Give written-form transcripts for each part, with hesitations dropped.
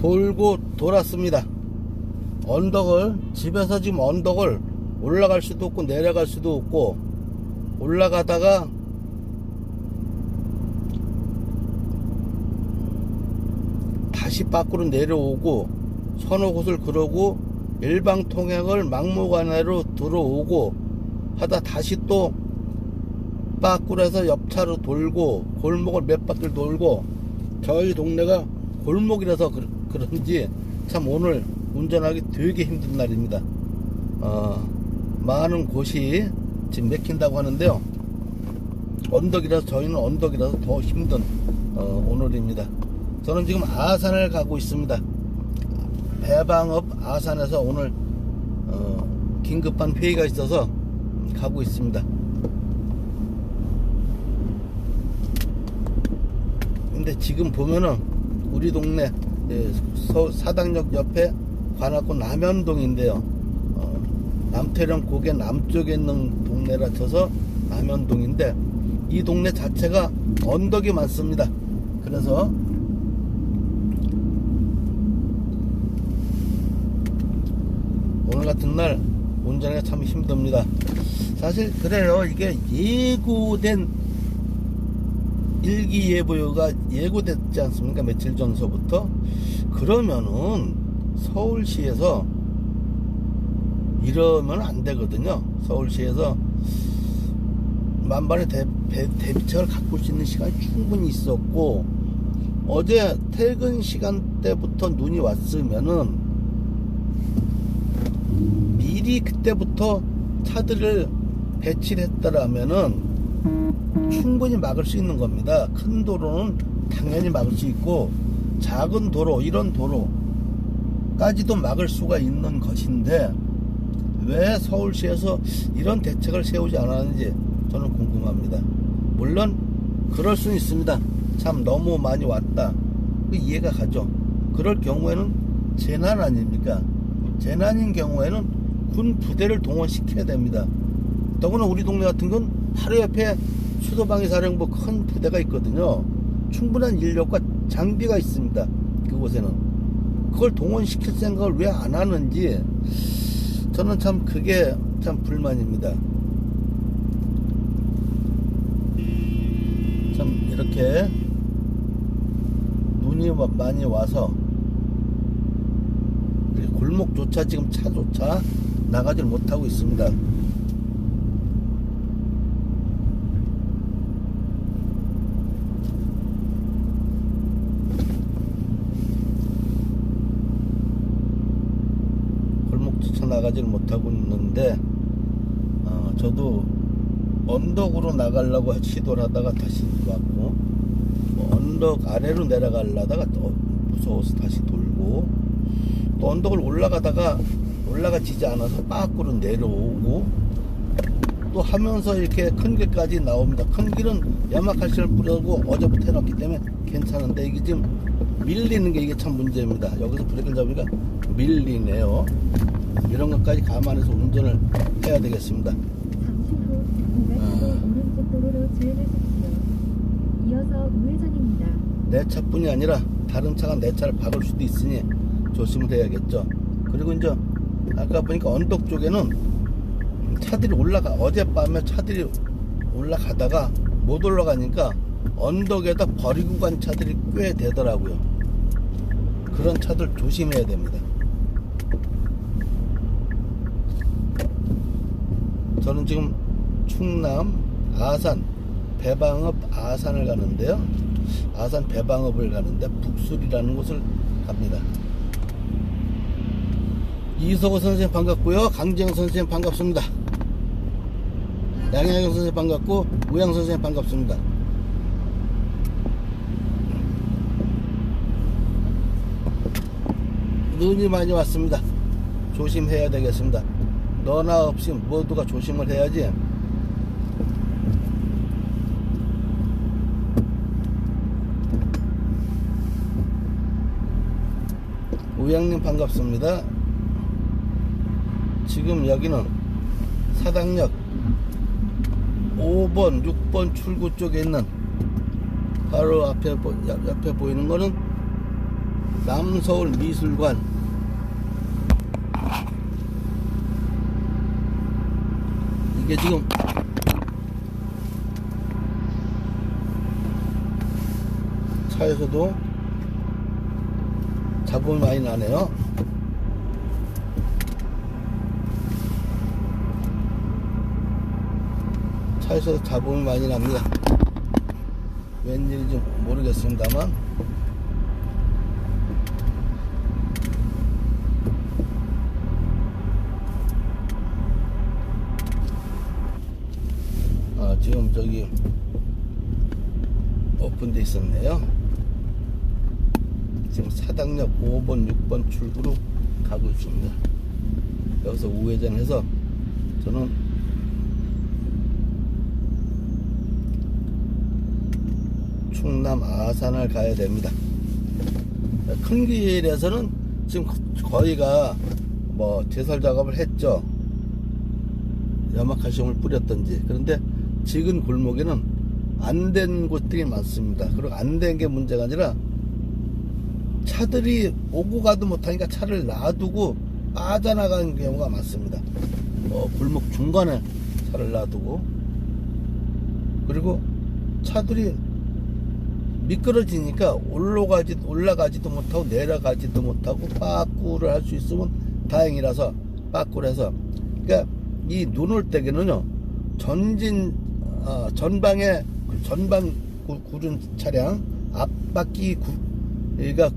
돌고 돌았습니다. 언덕을, 집에서 지금 언덕을 올라갈 수도 없고 내려갈 수도 없고, 올라가다가 다시 밖으로 내려오고, 서너 곳을 그러고 일방통행을 막무가내로 들어오고 하다 다시 또 밖으로 해서 옆차로 돌고 골목을 몇 바퀴를 돌고, 저희 동네가 골목이라서 그런지 참 오늘 운전하기 되게 힘든 날입니다. 많은 곳이 지금 막힌다고 하는데요, 언덕이라서, 저희는 언덕이라서 더 힘든 오늘입니다. 저는 지금 아산을 가고 있습니다. 배방업 아산에서 오늘 긴급한 회의가 있어서 가고 있습니다. 근데 지금 보면은 우리 동네 사당역 옆에 관악구 남현동인데요, 남태령 고개 남쪽에 있는 동네라 쳐서 남현동인데, 이 동네 자체가 언덕이 많습니다. 그래서 오늘 같은 날 운전하기가 참 힘듭니다. 사실 그래요, 이게 예고된 일기예보가 예고됐지 않습니까? 며칠 전서부터. 그러면은 서울시에서 이러면 안 되거든요. 서울시에서 만반의 대비책을 갖고 올 수 있는 시간이 충분히 있었고, 어제 퇴근 시간대부터 눈이 왔으면은 미리 그때부터 차들을 배치를 했더라면은 충분히 막을 수 있는 겁니다. 큰 도로는 당연히 막을 수 있고, 작은 도로, 이런 도로까지도 막을 수가 있는 것인데, 왜 서울시에서 이런 대책을 세우지 않았는지 저는 궁금합니다. 물론 그럴 수는 있습니다. 참 너무 많이 왔다, 이해가 가죠. 그럴 경우에는 재난 아닙니까? 재난인 경우에는 군 부대를 동원시켜야 됩니다. 더구나 우리 동네 같은 건 바로 옆에 수도방위사령부 큰 부대가 있거든요. 충분한 인력과 장비가 있습니다. 그곳에는. 그걸 동원시킬 생각을 왜 안 하는지 저는 참 그게 참 불만입니다. 참 이렇게 눈이 많이 와서 골목조차, 지금 차조차 나가질 못하고 있습니다. 골목조차 나가질 못하고 있는데, 저도 언덕으로 나가려고 시도를 하다가 다시 왔고, 언덕 아래로 내려가려다가 또 무서워서 다시 돌고, 또 언덕을 올라가지지 않아서 밖으로 내려오고 또 하면서 이렇게 큰 길까지 나옵니다. 큰 길은 야마칼슘을 뿌려고 어제부터 해놨기 때문에 괜찮은데, 이게 지금 밀리는 게 이게 참 문제입니다. 여기서 브레이크를 잡으니까 밀리네요. 이런 것까지 감안해서 운전을 해야 되겠습니다. 잠시 후 오른쪽 도로로 주행하십시오. 이어서 우회전입니다. 내 차뿐이 아니라 다른 차가 내 차를 박을 수도 있으니 조심을 해야겠죠. 그리고 이제 아까 보니까 언덕 쪽에는 차들이 어젯밤에 차들이 올라가다가 못 올라가니까 언덕에다 버리고 간 차들이 꽤 되더라고요. 그런 차들 조심해야 됩니다. 저는 지금 충남 아산 배방업 아산을 가는데요, 아산 배방업을 가는데 북술이라는 곳을 갑니다. 이석호 선생님 반갑고요. 강재영 선생님 반갑습니다. 양양영 선생님 반갑고, 우양 선생님 반갑습니다. 눈이 많이 왔습니다. 조심해야 되겠습니다. 너나 없이 모두가 조심을 해야지. 우양님 반갑습니다. 지금 여기는 사당역 5번, 6번 출구 쪽에 있는 바로 옆에 보이는 거는 남서울 미술관. 이게 지금 차에서도 잡음이 많이 나네요. 차에서 잡음이 많이 납니다. 웬일인지 모르겠습니다만 지금 저기 오픈돼 있었네요. 지금 사당역 5번 6번 출구로 가고 있습니다. 여기서 우회전해서 저는 충남 아산을 가야 됩니다. 큰 길에서는 지금 거의가 뭐 제설 작업을 했죠. 염화칼슘을 뿌렸던지. 그런데 지금 골목에는 안 된 곳들이 많습니다. 그리고 안 된 게 문제가 아니라 차들이 오고 가도 못하니까 차를 놔두고 빠져나가는 경우가 많습니다. 골목 중간에 차를 놔두고, 그리고 차들이 미끄러지니까 올라가지도 못하고 내려가지도 못하고 빠꾸를 할 수 있으면 다행이라서 빠꾸를 해서, 그러니까 이 눈 올 때에는요 전방 구른 차량 앞바퀴가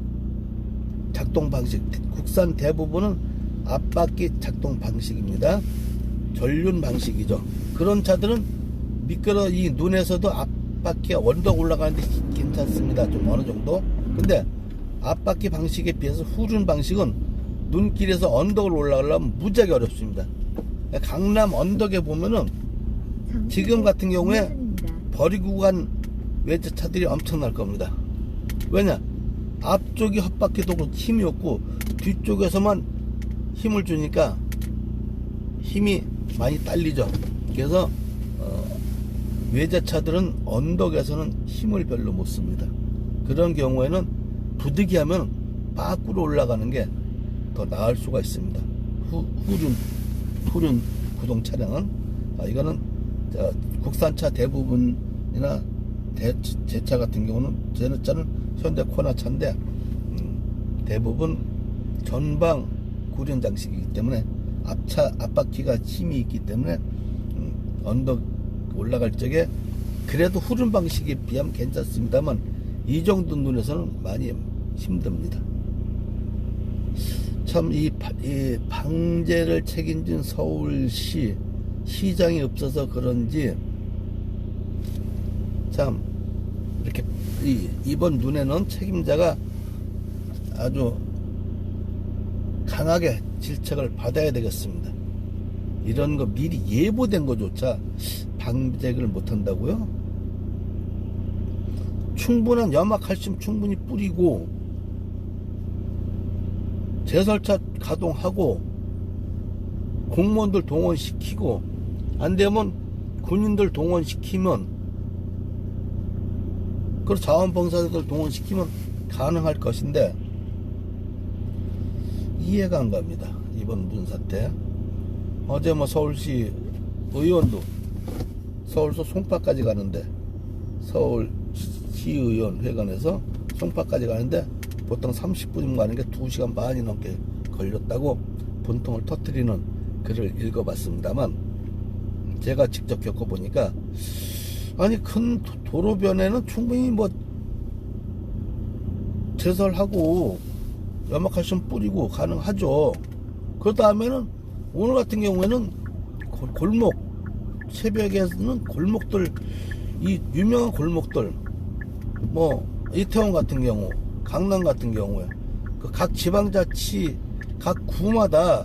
작동 방식, 국산 대부분은 앞바퀴 작동 방식입니다. 전륜 방식이죠. 그런 차들은 이 눈에서도 앞바퀴가 언덕 올라가는데 괜찮습니다. 좀 어느 정도. 근데 앞바퀴 방식에 비해서 후륜 방식은 눈길에서 언덕을 올라가려면 무지하게 어렵습니다. 강남 언덕에 보면은 지금 같은 경우에 버리고 간 외제차들이 엄청날 겁니다. 왜냐? 앞쪽이 헛바퀴도 힘이 없고 뒤쪽에서만 힘을 주니까 힘이 많이 딸리죠. 그래서 외제차들은 언덕에서는 힘을 별로 못 씁니다. 그런 경우에는 부득이하면 밖으로 올라가는 게 더 나을 수가 있습니다. 후륜 구동 차량은 이거는 국산차 대부분이나 제 차 같은 경우는, 제 차는 현대 코나 차인데 대부분 전방 구륜 장식이기 때문에 앞바퀴가 힘이 있기 때문에 언덕 올라갈 적에 그래도 후륜 방식에 비하면 괜찮습니다만 이 정도 눈에서는 많이 힘듭니다. 참 이 방제를 책임진 서울시 시장이 없어서 그런지 참 이렇게 이번 눈에는 책임자가 아주 강하게 질책을 받아야 되겠습니다. 이런 거 미리 예보된 거조차 방제를 못한다고요? 충분한 염화칼슘 충분히 뿌리고 제설차 가동하고 공무원들 동원시키고 안되면 군인들 동원시키면, 그리고 자원봉사자들 동원시키면 가능할 것인데 이해가 안 갑니다. 이번 눈 사태. 어제 서울시 의원도 서울서 송파까지 가는데, 서울시의원 회관에서 송파까지 가는데 보통 30분이면 가는 게 2시간 반이 넘게 걸렸다고 분통을 터뜨리는 글을 읽어봤습니다만, 제가 직접 겪어보니까 아니 큰 도로변에는 충분히 제설하고 염화칼슘 뿌리고 가능하죠. 그 다음에는 오늘 같은 경우에는 골목, 새벽에는 골목들, 이 유명한 골목들, 이태원 같은 경우, 강남 같은 경우에 각 지방자치 각 구마다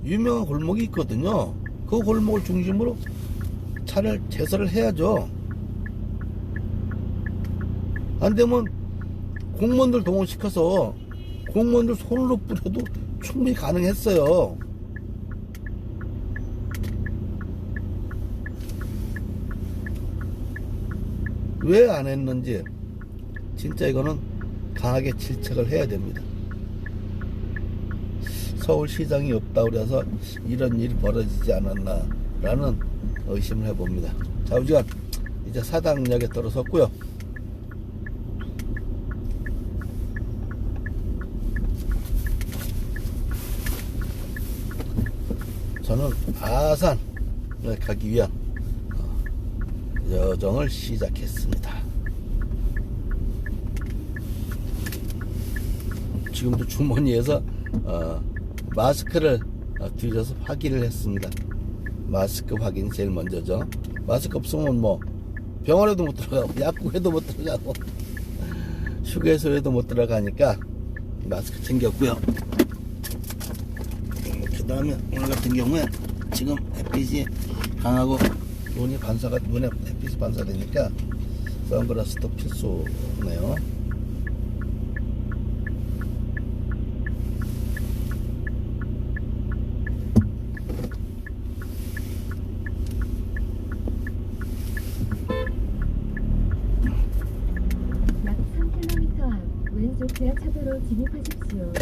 유명한 골목이 있거든요. 그 골목을 중심으로 차를 제설을 해야죠. 안되면 공무원들 동원시켜서 공무원들 손으로 뿌려도 충분히 가능했어요. 왜 안 했는지 진짜 이거는 강하게 질책을 해야 됩니다. 서울시장이 없다 그래서 이런 일이 벌어지지 않았나 라는 의심을 해봅니다. 자, 우리가 이제 사당역에 들어섰고요. 저는 아산에 가기 위한 여정을 시작했습니다. 지금도 주머니에서 마스크를 뒤져서 확인을 했습니다. 마스크 확인이 제일 먼저죠. 마스크 없으면 뭐 병원에도 못 들어가고 약국에도 못 들어가고 휴게소에도 못 들어가니까 마스크 챙겼고요. 그 다음에 오늘 같은 경우에 지금 햇빛이 강하고 눈에 햇빛이 반사되니까 선글라스도 필수네요. 약 3km 앞 왼쪽 지하차도로 진입하십시오.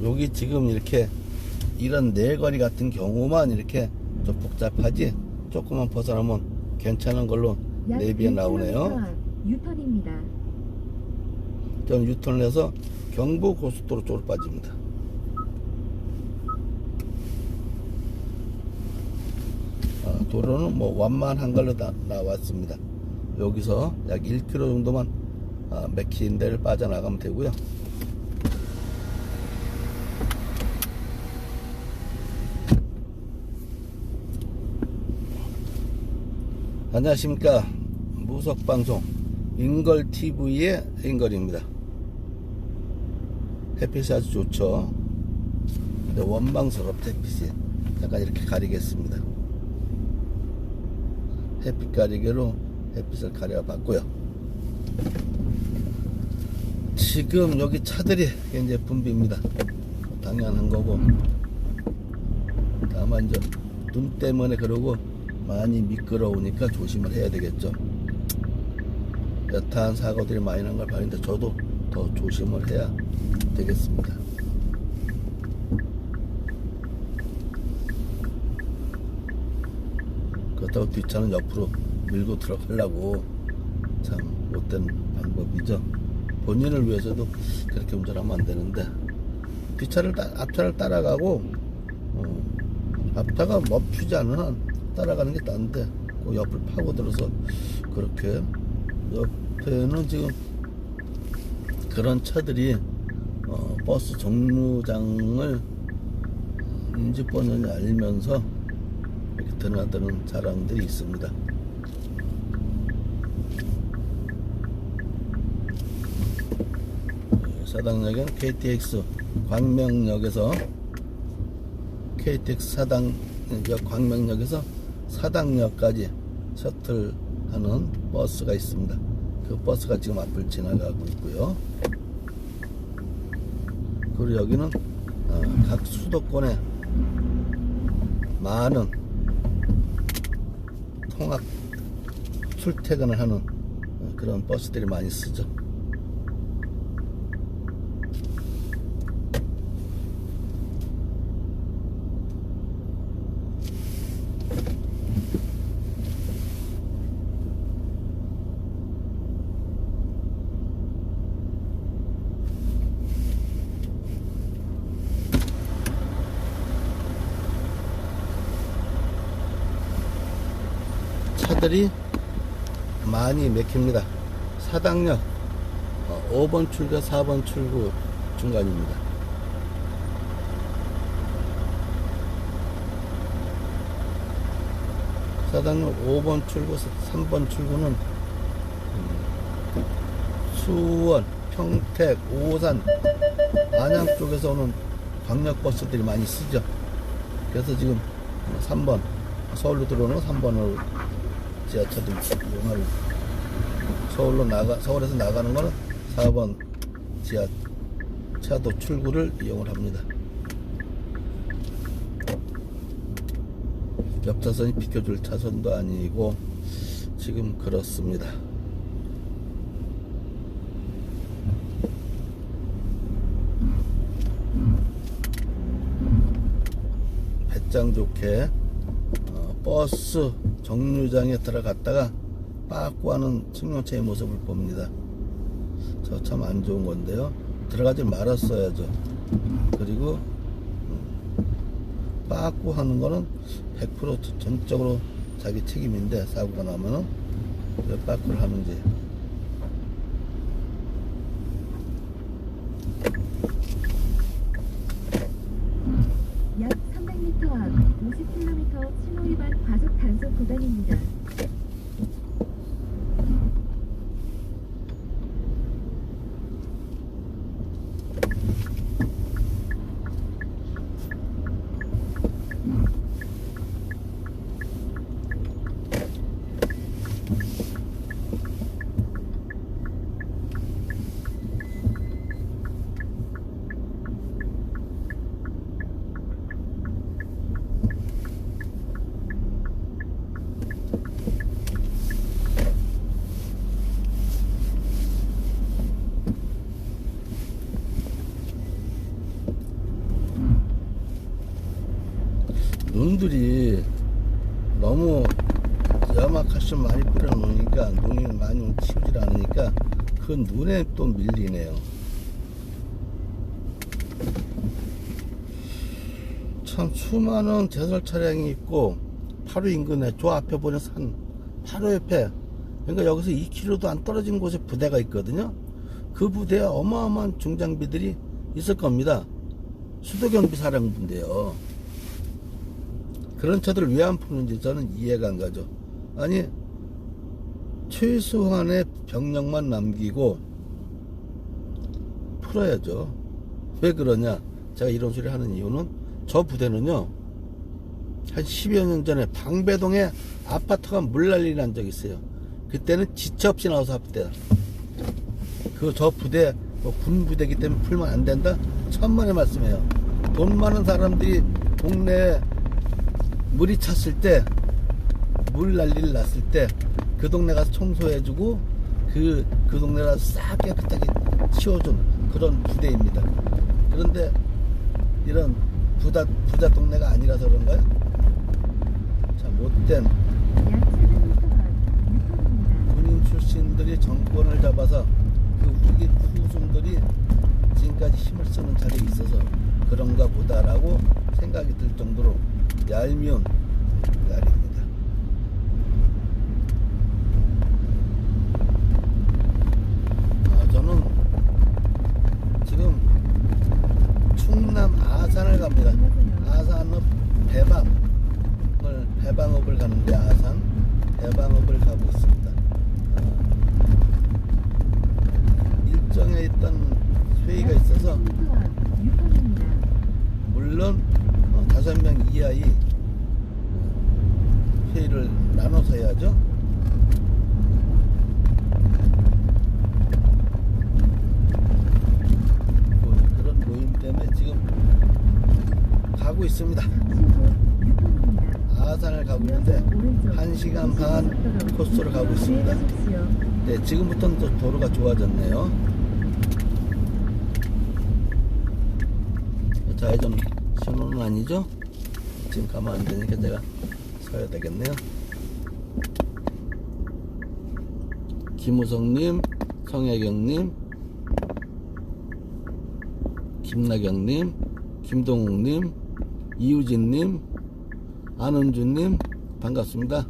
여기 지금 이렇게 이런 내거리 같은 경우만 이렇게 좀 복잡하지 조금만 벗어나면 괜찮은 걸로 약 내비에 1km 나오네요. 앞 유턴입니다. 좀 유턴을 해서 경부고속도로 쪽으로 빠집니다. 도로는 뭐 완만한 걸로 나왔습니다. 여기서 약 1km 정도만 맥힌 데를 빠져나가면 되고요. 안녕하십니까. 무석방송 인걸TV의 인걸입니다. 햇빛이 아주 좋죠. 근데 원망스럽다. 햇빛이 잠깐 이렇게 가리겠습니다. 햇빛 가리개로 햇빛을 가려봤고요. 지금 여기 차들이 굉장히 붐빕니다. 당연한 거고, 다만 이제 눈 때문에 그러고 많이 미끄러우니까 조심을 해야 되겠죠. 여타한 사고들이 많이 난 걸 봤는데 저도 더 조심을 해야 되겠습니다. 그렇다고 뒷차는 옆으로 밀고 들어가려고 참 못된 방법이죠. 본인을 위해서도 그렇게 운전하면 안 되는데 앞차를 따라가고 앞차가 멈추지 않는 한 따라가는 게 딴데 그 옆을 파고들어서 그렇게 옆에는 지금 그런 차들이 버스 정류장을 인지번호를 알면서 이렇게 드나드는 차량들이 있습니다. 사당역은 KTX 광명역에서 KTX 광명역에서 사당역까지 셔틀하는 버스가 있습니다. 그 버스가 지금 앞을 지나가고 있고요. 그리고 여기는 각 수도권에 많은 통학 출퇴근을 하는 그런 버스들이 많이 쓰죠. 차들이 많이 맥힙니다. 사당역 5번 출구 4번 출구 중간입니다. 사당역 5번 출구 3번 출구는 수원, 평택, 오산, 안양 쪽에서 오는 광역버스들이 많이 쓰죠. 그래서 지금 3번 서울로 들어오는 3번을 지하철도 이용하고 서울에서 나가는 거는 4번 지하차도 출구를 이용을 합니다. 옆차선이 비켜줄 차선도 아니고 지금 그렇습니다. 배짱 좋게 버스 정류장에 들어갔다가 빠꾸하는 승용차의 모습을 봅니다. 저 참 안 좋은 건데요. 들어가지 말았어야죠. 그리고 빠꾸하는 거는 100% 전적으로 자기 책임인데, 사고가 나면은 왜 빠꾸를 하는지. 약 300m 앞 50km 신호위반 과속 단속 구간입니다. 눈들이 너무 염화칼슘 많이 뿌려놓으니까 눈이 많이 치우질 않으니까 그 눈에 또 밀리네요. 참 수많은 제설 차량이 있고 바로 인근에 저 앞에 보는 산 바로 옆에, 그러니까 여기서 2km도 안 떨어진 곳에 부대가 있거든요. 그 부대에 어마어마한 중장비들이 있을 겁니다. 수도경비 사령부인데요. 그런 차들을 왜 안 푸는지 저는 이해가 안 가죠. 아니, 최소한의 병력만 남기고 풀어야죠. 왜 그러냐? 제가 이런 소리 하는 이유는, 저 부대는요, 한 10여 년 전에 방배동에 아파트가 물난리 난 적이 있어요. 그때는 지체 없이 나와서 합대다. 저 부대, 군 부대이기 때문에 풀면 안 된다? 천만의 말씀이에요. 돈 많은 사람들이 동네에 물이 찼을 때, 물 난리를 났을 때, 그 동네 가서 청소해주고, 그 동네를 싹 깨끗하게 치워준 그런 부대입니다. 그런데, 이런 부자 동네가 아니라서 그런가요? 자, 못된 약 700m 앞 유턴입니다. 군인 출신들이 정권을 잡아서 그 후손들이 지금까지 힘을 쓰는 자리에 있어서 그런가 보다라고 생각이 들 정도로 얄미운 날입니다. 저는 지금 충남 아산을 갑니다. 아산읍 배방읍을 가는데, 아산 배방읍을 가고 있습니다. 일정에 있던 회의가 있어서, 300m 앞 유턴입니다. 물론 5명 이하의 회의를 나눠서 해야죠. 그런 모임 때문에 지금 가고 있습니다. 유턴입니다. 아산을 가고 있는데 1시간 반 코스로 가고 있습니다. 네, 지금부터는 또 도로가 좋아졌네요. 좌회전 신호는 아니죠? 지금 가면 안 되니까 제가 서야 되겠네요. 김우성님, 성혜경님, 김나경님, 김동욱님, 이유진님, 안은주님, 반갑습니다.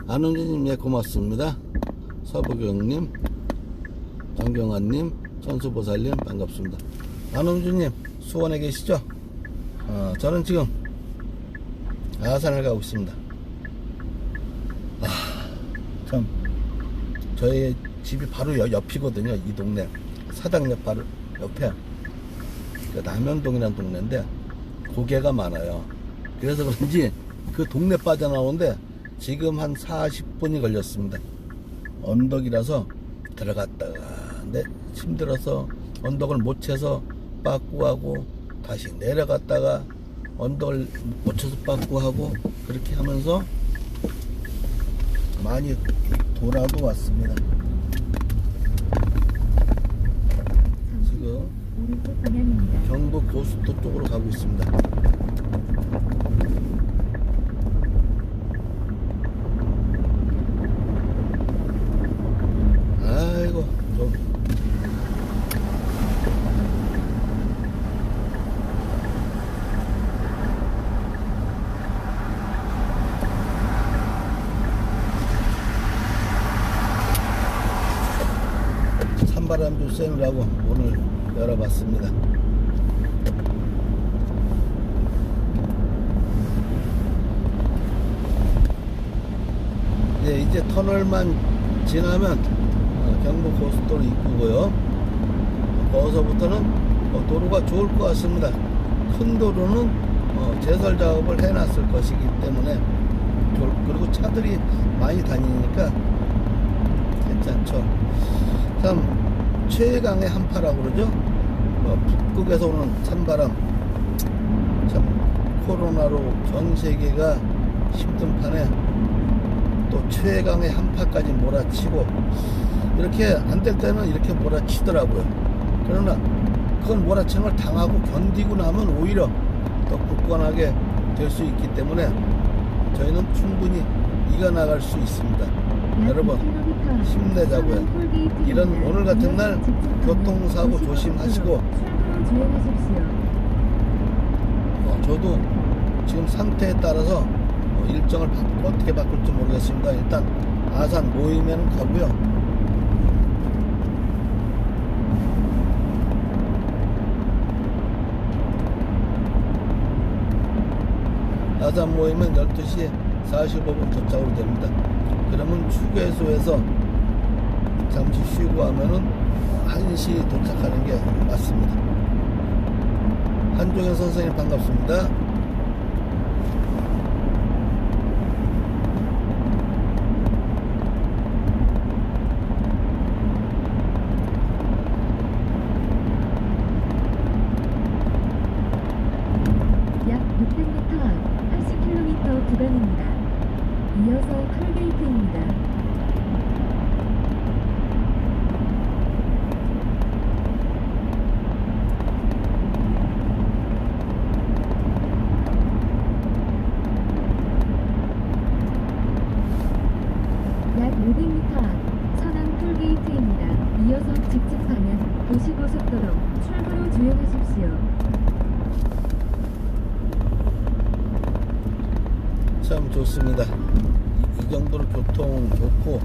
안은주님, 예, 고맙습니다. 서부경님, 정경환님, 천수보살님, 반갑습니다. 안은주님, 수원에 계시죠? 저는 지금 아산을 가고 있습니다. 참, 저희 집이 바로 옆이거든요. 이 동네 사당역 바로 옆에 남현동이라는 동네인데 고개가 많아요. 그래서 그런지 그 동네 빠져나오는데 지금 한 40분이 걸렸습니다. 언덕이라서 들어갔다가, 근데 힘들어서 언덕을 못 채서 빠꾸하고 다시 내려갔다가 언덕을 못 쳐서 빠꾸하고 그렇게 하면서 많이 돌아도 왔습니다. 지금 오른쪽 방향입니다. 경부 고속도 쪽으로 가고 있습니다. 찬바람 좀 쐬느라고 오늘 열어봤습니다. 이제 터널만 지나면 경부고속도로 입구고요. 거기서부터는 도로가 좋을 것 같습니다. 큰 도로는 제설 작업을 해놨을 것이기 때문에 그리고 차들이 많이 다니니까 괜찮죠. 참 최강의 한파라고 그러죠. 북극에서 오는 찬바람, 참 코로나로 전 세계가 힘든 판에 또 최강의 한파까지 몰아치고, 이렇게 안 될 때는 이렇게 몰아치더라고요. 그러나 그건 몰아치는 걸 당하고 견디고 나면 오히려 더 굳건하게 될 수 있기 때문에 저희는 충분히 이겨나갈 수 있습니다. 여러분 힘내자고요. 이런 오늘 같은 날 교통사고 조심하시고, 저도 지금 상태에 따라서 일정을 어떻게 바꿀지 모르겠습니다. 일단 아산 모임에는 가고요. 아산 모임은 12시 45분 도착으로 됩니다. 그러면 휴게소에서 잠시 쉬고 하면은 1시 도착하는 게 맞습니다. 한종현 선생님 반갑습니다. 약 600m 앞 80km 구간입니다. 이어서 톨게이트입니다. 약 500m 앞 서남 톨게이트입니다. 이어서 직진 방향 도시고속도로 출구로 주행하십시오. 참 좋습니다. 이 정도로 교통 좋고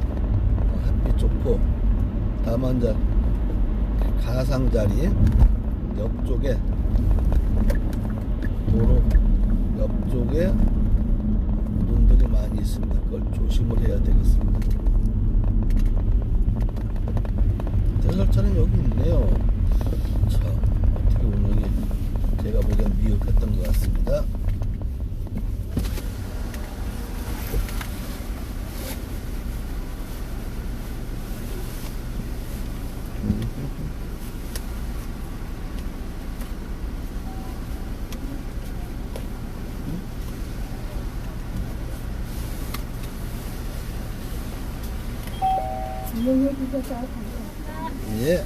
햇빛 좋고, 다만 이제 가상자리 옆쪽에 도로 옆쪽에 눈들이 많이 있습니다. 그걸 조심을 해야 되겠습니다. 대설차는 여기 있네요. 참 어떻게 운영이 제가 보기엔 미흡했던 것 같습니다. 이용해 주셔서 감사합니다. 예.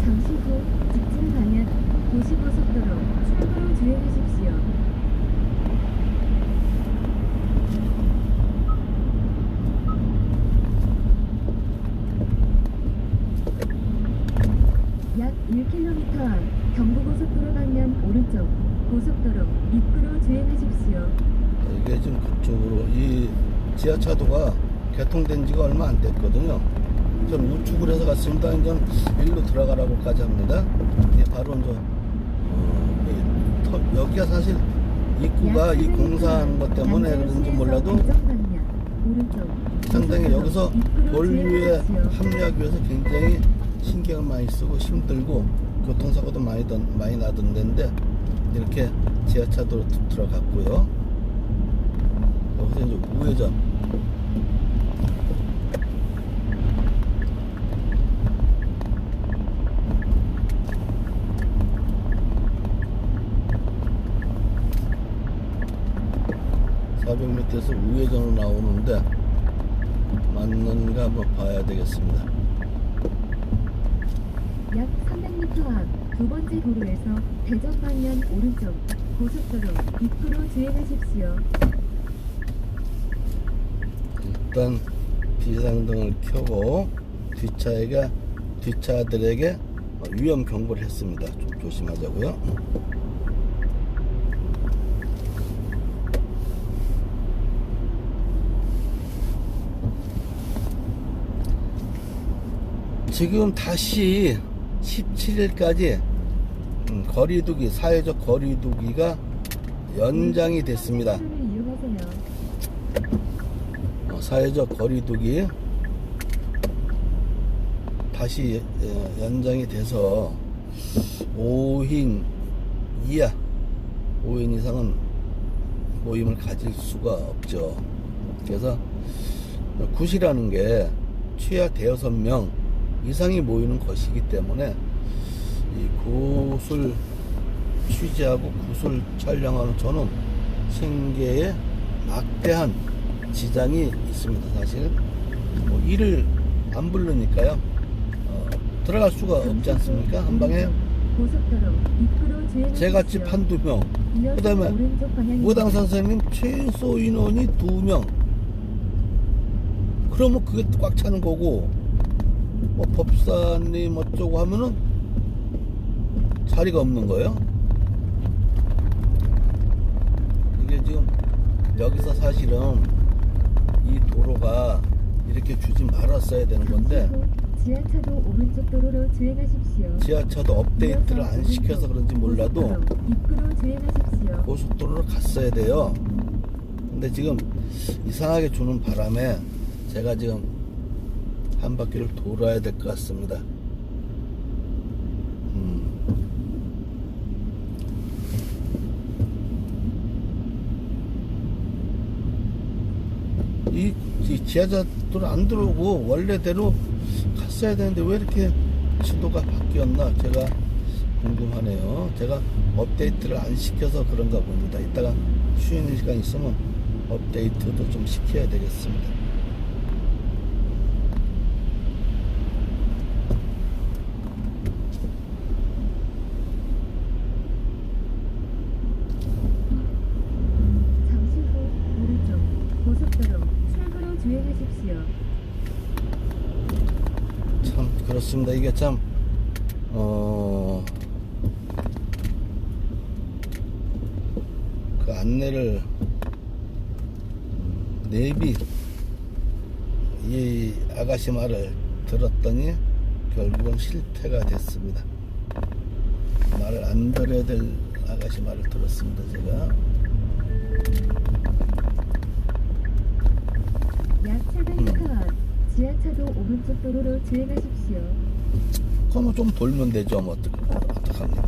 잠시 후 직진 방향 도시고속도로 출구로 주행하십시오. 약 1km 앞 경부고속도로 방면 오른쪽 고속도로 입구로 주행하십시오. 이게 지금 그쪽으로 이 지하차도가 개통된 지가 얼마 안 됐거든요. 좀 우측으로 해서 갔습니다. 이제 일로 들어가라고까지 합니다. 이게 바로 이제 여기가 사실 입구가 이 공사하는 것 때문에 그런지 몰라도 상당히 여기서 본류에 합류하기 위해서 굉장히 신경을 많이 쓰고 힘들고 교통사고도 많이 나던 데인데 이렇게 지하차도로 들어갔고요. 여기서 이제 우회전. 에서 우회전으로 나오는데 맞는가 한번 봐야 되겠습니다. 약 300m 앞 두 번째 도로에서 대전 방면 오른쪽 고속도로 입구로 주행하십시오. 일단 비상등을 켜고 뒷차들에게 위험 경보를 했습니다. 좀 조심하자고요. 지금 다시 17일까지 거리두기, 사회적 거리두기가 연장이 됐습니다. 차로를 이용하세요. 사회적 거리두기 다시 연장이 돼서 5인 이하, 5인 이상은 모임을 가질 수가 없죠. 그래서 굿이라는 게 최하 대여섯 명 이상이 모이는 것이기 때문에 이 굿을 취재하고 굿을 촬영하는 저는 생계에 막대한 지장이 있습니다. 사실 뭐 일을 안 부르니까요 들어갈 수가 없지 않습니까? 한 방에 고속도로 입구로 주행하십시오. 제같이 한두 명, 그 다음에 무당 선생님 최소 인원이 2명, 그러면 그게 꽉 차는 거고, 뭐 법사님 어쩌고 하면은 자리가 없는 거예요. 이게 지금 여기서 사실은 이 도로가 이렇게 주지 말았어야 되는 건데, 지하차도 오른쪽 도로로 주행하십시오. 지하차도 업데이트를 안 시켜서 그런지 몰라도 입구로 주행하십시오. 고속도로로 갔어야 돼요. 근데 지금 이상하게 주는 바람에 제가 지금 한 바퀴를 돌아야 될 것 같습니다. 이 지하차도로 안 들어오고 원래대로 갔어야 되는데 왜 이렇게 지도가 바뀌었나 제가 궁금하네요. 제가 업데이트를 안 시켜서 그런가 봅니다. 이따가 쉬는 시간 있으면 업데이트도 좀 시켜야 되겠습니다. 잠시 후 오른쪽 고속도로 출구로 주행하십시오. 참 그렇습니다. 이게 참 그 안내를 내비 이 아가씨 말을 들었더니 결국은 실패가 됐습니다. 말을 안 들어야 될 아가씨 말을 들었습니다. 제가 약 700m 앞 지하차도 오른쪽 도로로 주행하십시오. 그러면 좀 돌면 되죠. 뭐 어떡합니까?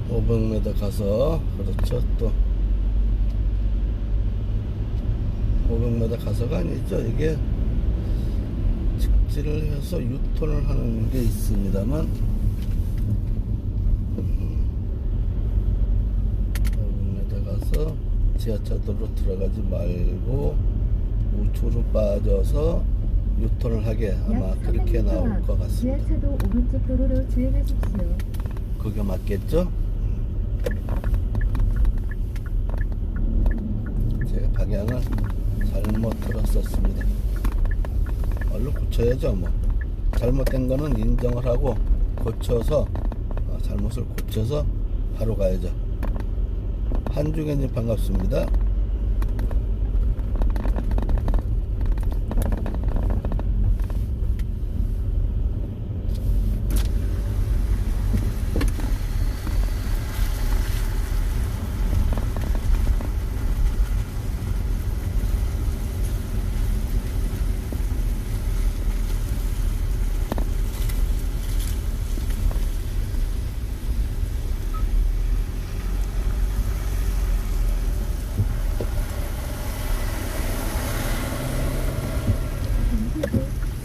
(500m) 가서 그렇죠. 또 500m 가서가 아니죠. 이게 직진을 해서 유턴을 하는 게 있습니다만 500m 가서 지하차도로 들어가지 말고 우측으로 빠져서 유턴을 하게 아마 그렇게 나올 것 같습니다. 지하차도 오른쪽 도로로 주행하십시오. 그게 맞겠죠? 제가 방향을 잘못 틀었었습니다. 얼른 고쳐야죠. 뭐 잘못된 거는 인정을 하고 고쳐서 잘못을 고쳐서 바로 가야죠. 한중현님 반갑습니다.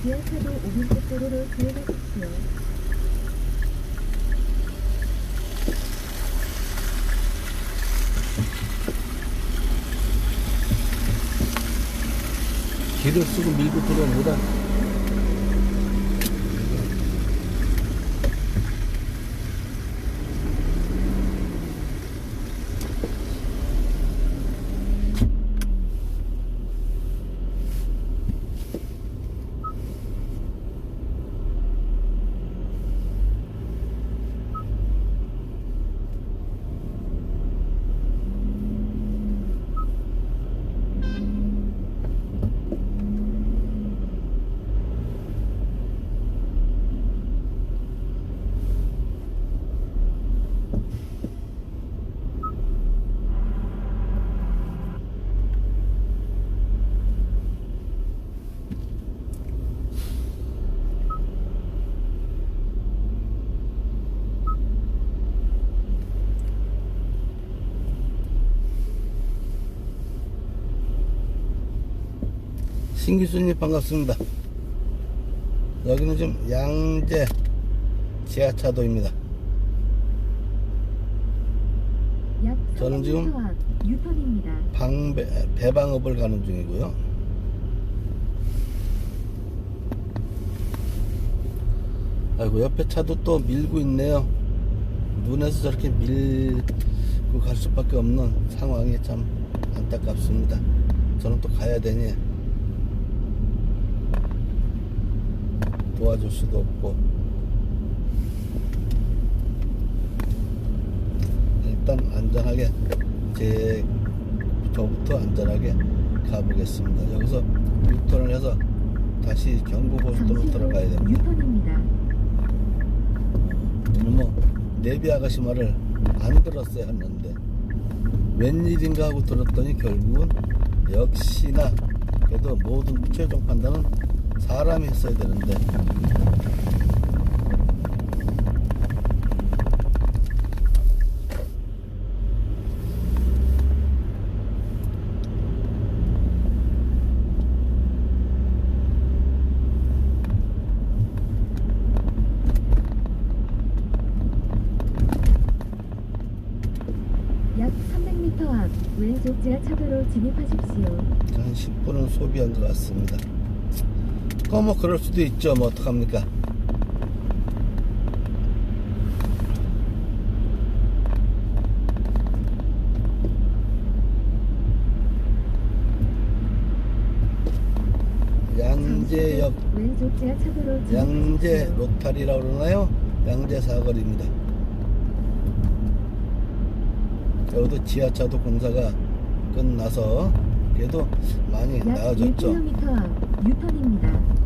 지하차도 오른쪽 도로로 주행하십시오. 길을 쓰고 밀고 들어옵니다. 신기수님 반갑습니다. 여기는 지금 양재 지하차도입니다. 약 저는 지금 300m 앞 유턴입니다. 배방업을 가는 중이고요. 아이고, 옆에 차도 또 밀고 있네요. 눈에서 저렇게 밀고 갈 수밖에 없는 상황이 참 안타깝습니다. 저는 또 가야 되니 도와줄 수도 없고, 일단 안전하게 저부터 안전하게 가보겠습니다. 여기서 유턴을 해서 다시 경부고속도로 들어가야 됩니다. 유턴입니다. 오늘 뭐 내비 아가씨 말을 안 들었어야 했는데 웬일인가 하고 들었더니 결국은 역시나 그래도 모든 최종 판단은 사람이 했어야 되는데, 약 300m 앞 왼쪽 지하차도로 진입하십시오. 한 10분은 소비한 것 같습니다. 뭐 그럴 수도 있죠. 뭐 어떡합니까? 양재역, 왼쪽 지하차도로 양재 진입하십시오. 로타리라고 그러나요? 양재 사거리입니다. 여기도 지하차도 공사가 끝나서 그래도 많이 약 나아졌죠. 1km 앞 유턴입니다.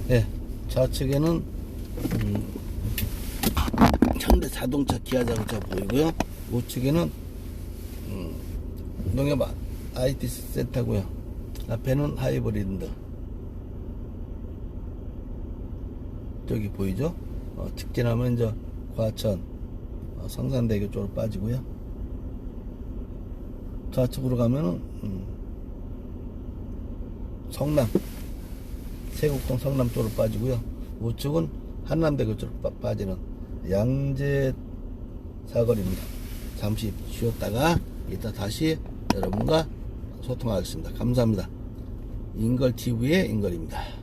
예, 좌측에는 현대 자동차 기아 자동차 보이고요. 우측에는 농협 IT 센터고요. 앞에는 하이브리드. 저기 보이죠? 직진하면 이제 과천 성산대교 쪽으로 빠지고요. 좌측으로 가면은 성남 세곡동 성남 쪽으로 빠지고요. 우측은 한남대교 쪽으로 빠지는 양재 사거리입니다. 잠시 쉬었다가 이따 다시 여러분과 소통하겠습니다. 감사합니다. 인걸TV의 인걸입니다.